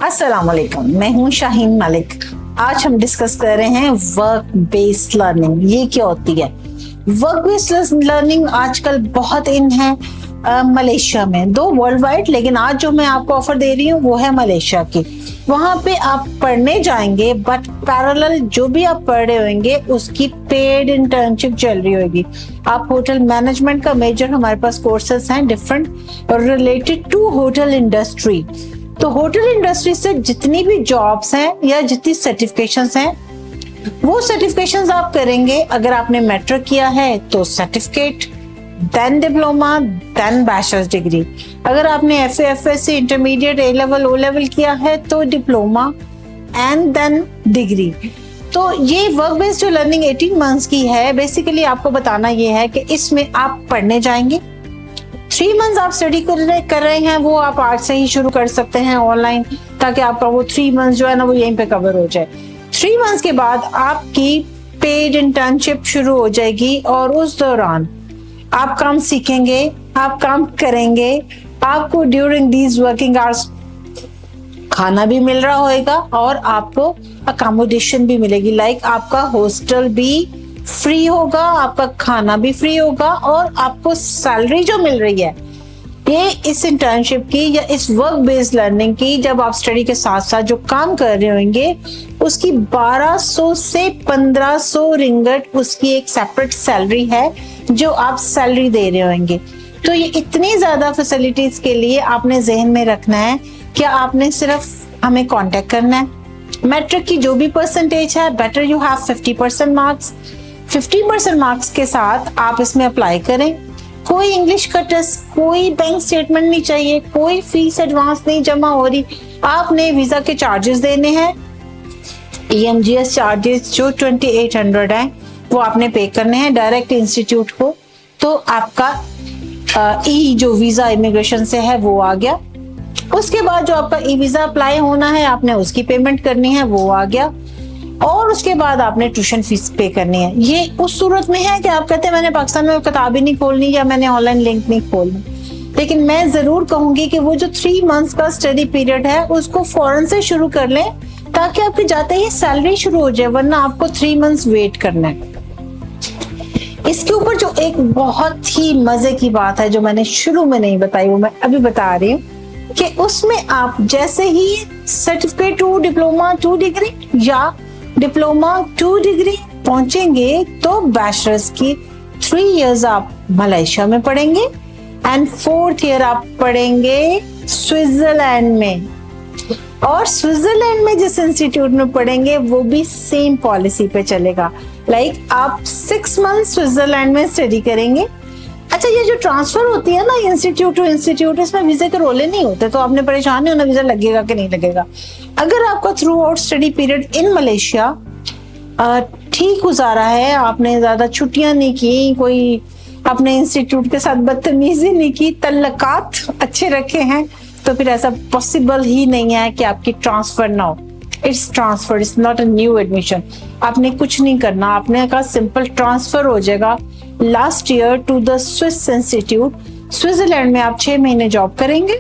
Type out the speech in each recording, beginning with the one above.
अस्सलाम वालेकुम, मैं हूँ शाहीन मलिक। आज हम डिस्कस कर रहे हैं वर्क बेस्ड लर्निंग। ये क्या होती है? वर्क बेस्ड लर्निंग आजकल बहुत इन है मलेशिया में, दो वर्ल्ड वाइड, लेकिन आज जो मैं आपको ऑफर दे रही हूँ वो है मलेशिया की। वहां पे आप पढ़ने जाएंगे, बट पैरेलल जो भी आप पढ़ रहे होंगे उसकी पेड इंटर्नशिप चल रही होगी। आप होटल मैनेजमेंट का मेजर हमारे पास कोर्सेस हैं डिफरेंट और रिलेटेड टू होटल इंडस्ट्री। तो होटल इंडस्ट्री से जितनी भी जॉब्स हैं या जितनी सर्टिफिकेशंस हैं वो सर्टिफिकेशंस आप करेंगे। अगर आपने मैट्रिक किया है तो certificate, then diploma, then bachelor's degree. अगर आपने FA, FSc, intermediate, A level, O level किया है तो डिप्लोमा एंड देन डिग्री। तो ये वर्क बेस्ड जो लर्निंग 18 मंथ्स की है, बेसिकली आपको बताना ये है कि इसमें आप पढ़ने जाएंगे। 3 मंथ्स आप स्टडी कर रहे हैं, वो आप आज से ही शुरू कर सकते हैं ऑनलाइन, ताकि आपका वो 3 मंथ्स जो है ना वो यहीं पे कवर हो जाए। 3 मंथ्स के बाद आपकी पेड इंटर्नशिप शुरू हो जाएगी और उस दौरान आप काम सीखेंगे, आप काम करेंगे। आपको ड्यूरिंग दीज वर्किंग आवर्स खाना भी मिल रहा होगा और आपको अकोमोडेशन भी मिलेगी। लाइक आपका हॉस्टल भी फ्री होगा, आपका खाना भी फ्री होगा और आपको सैलरी जो मिल रही है ये इस इंटर्नशिप की या इस वर्क बेस्ड लर्निंग की, जब आप स्टडी के साथ साथ जो काम कर रहे होंगे उसकी 1200 से 1500 रिंगट उसकी एक सेपरेट सैलरी है जो आप सैलरी दे रहे होंगे। तो ये इतनी ज्यादा फैसिलिटीज के लिए आपने जहन में रखना है कि आपने सिर्फ हमें कांटेक्ट करना है। मैट्रिक की जो भी परसेंटेज है, better you have 50% marks. 50% marks के साथ आप इसमें अप्लाई करें। कोई इंग्लिश का टेस्ट, कोई बैंक स्टेटमेंट नहीं चाहिए, कोई फीस एडवांस नहीं जमा हो रही। आपने वीजा के चार्जेस देने हैं, EMGS चार्जेस जो 2800 है वो आपने पे करने हैं डायरेक्ट इंस्टीट्यूट को। तो आपका जो वीजा इमिग्रेशन से है वो आ गया। उसके बाद जो आपका ई वीजा अप्लाई होना है, आपने उसकी पेमेंट करनी है, वो आ गया। और उसके बाद आपने ट्यूशन फीस पे करनी है। ये उस सूरत में है कि आप कहते हैं मैंने पाकिस्तान में किताब ही नहीं खोलनी या मैंने ऑनलाइन लिंक नहीं खोलनी। लेकिन मैं जरूर कहूंगी कि वो जो 3 मंथ्स का स्टडी पीरियड है उसको फौरन से शुरू कर लें, ताकि आपकी जाते ही सैलरी शुरू हो जाए, वरना आपको 3 मंथ्स वेट करना है। इसके ऊपर जो एक बहुत ही मजे की बात है जो मैंने शुरू में नहीं बताई, वो मैं अभी बता रही हूँ कि उसमें आप जैसे ही सर्टिफिकेट 2 डिप्लोमा 2 डिग्री या डिप्लोमा 2 डिग्री पहुंचेंगे तो बैचलर्स की 3 इयर्स आप मलेशिया में पढ़ेंगे एंड 4th ईयर आप पढ़ेंगे स्विट्जरलैंड में। और स्विट्जरलैंड में जिस इंस्टीट्यूट में पढ़ेंगे वो भी सेम पॉलिसी पे चलेगा। लाइक आप 6 मंथ स्विट्जरलैंड में स्टडी करेंगे। अच्छा, ये जो ट्रांसफर होती है ना इंस्टीट्यूट टू इंस्टीट्यूट, इसमें वीजा के रोले नहीं होते, तो आपने परेशान नहीं होना वीजा लगेगा कि नहीं लगेगा। अगर आपका through out study period in Malaysia ठीक गुजारा है, आपने ज्यादा छुट्टियां नहीं की, कोई अपने इंस्टीट्यूट के साथ बदतमीजी नहीं की, तल्लकात अच्छे रखे हैं, तो फिर ऐसा पॉसिबल ही नहीं है कि आपकी ट्रांसफर ना हो। It's transfer, it's not a new admission. आपने कुछ नहीं करना, आपने कहा सिंपल ट्रांसफर हो जाएगा last year to the Swiss institute. Switzerland में आप 6 महीने जॉब करेंगे,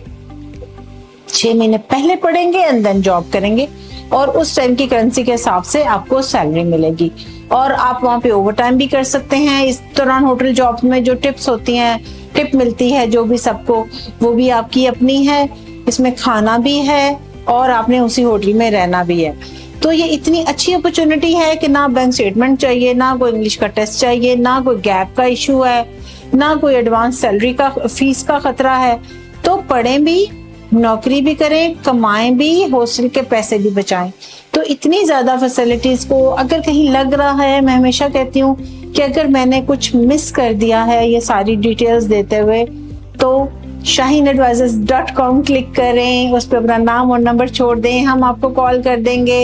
6 महीने पहले पढ़ेंगे एंड देन जॉब करेंगे और उस टाइम की करेंसी के हिसाब से आपको सैलरी मिलेगी। और आप वहाँ पे ओवर टाइम भी कर सकते हैं। इस दौरान होटल जॉब में जो टिप्स होती हैं, टिप मिलती है जो भी सबको, वो भी आपकी अपनी है। इसमें खाना भी है और आपने उसी होटल में रहना भी है। तो ये इतनी अच्छी अपॉर्चुनिटी है कि ना बैंक स्टेटमेंट चाहिए, ना कोई इंग्लिश का टेस्ट चाहिए, ना कोई गैप का इशू है, ना कोई एडवांस सैलरी का फीस का खतरा है। तो पढ़ें भी, नौकरी भी करें, कमाएं भी, हॉस्टल के पैसे भी बचाएं। तो इतनी ज्यादा फैसिलिटीज को अगर कहीं लग रहा है, मैं हमेशा कहती हूँ कि अगर मैंने कुछ मिस कर दिया है ये सारी डिटेल्स देते हुए, तो shaheenadvisors.com क्लिक करें, उस पर अपना नाम और नंबर छोड़ दें, हम आपको कॉल कर देंगे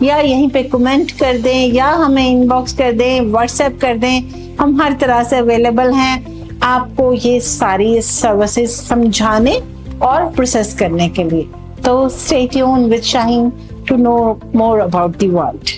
या यहीं पे कमेंट कर दें या हमें इनबॉक्स कर दें, व्हाट्सएप कर दें। हम हर तरह से अवेलेबल हैं आपको ये सारी सर्विसेज समझाने और प्रोसेस करने के लिए। तो stay tuned with Shaheen to know more about the world.